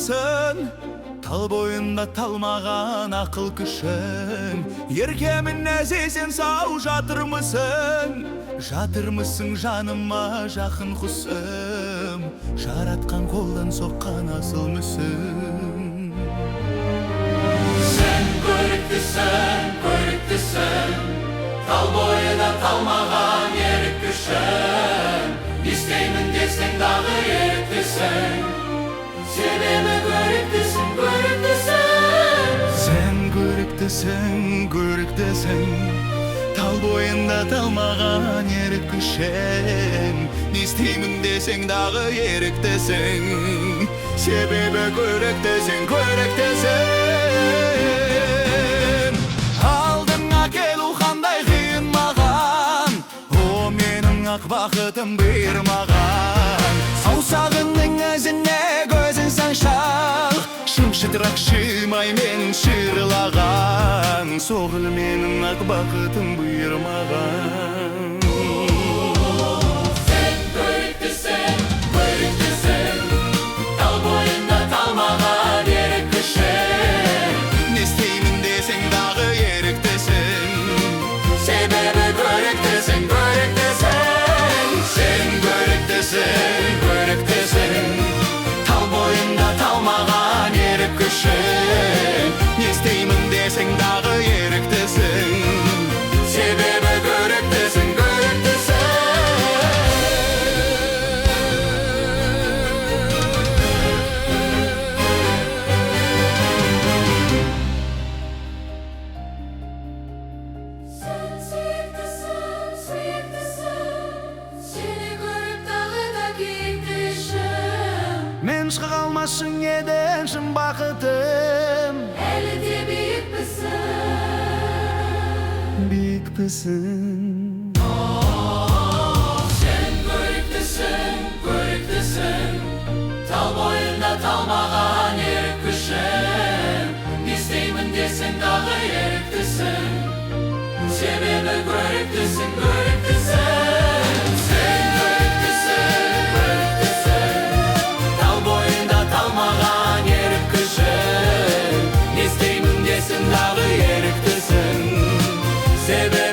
жатырмысың? Тал бойында талмаған ақыл күшің, еркемін әзесен сау жатырмысың? Жатырмысың жаныма жақын құсым, жаратқан қолдан соққан асыл мүсін. Сен көріктісің, тал бойына талмаған ерік күшің, істеймін десең дағы еріктісің, себебі көріктісің. Сен көріктісің, тал бойында талмаған ерік күшің, істеймін десең дағы еріктісің, себебі көріктісің. Алдыңа келу қандай қиын маған, о менің ақ бақытым бұйырмаған. Саусағыңның ізіне көзін саншақ, шым-шытырақ шимаймен шырлаған, соғыл менің ақ бақытым бұйырмаған. Сен көріктісің, тал бойында талмаған ерік күшің, Не істеймін десең дағы еріктісің, себебі көріктісің. Сен көріктісің, тал бойында талмаған ерік күшің, не істеймін десең дағы еріктісің, Себебі көріктісің. Сен сүйіктісің, сені көріп тағы да кейіптішім. Мен шыға алмасын еден шын бақытым, Әлі де биікпісің. биікпісің. Сен көріктісің, тал бойында талмаған ерік күшің, істеймін десең дағы еріктісің, себебі көріктісің. Сен көріктісің, тал бойында талмаған ерік күшің, істеймін десең дағы еріктісің, себебі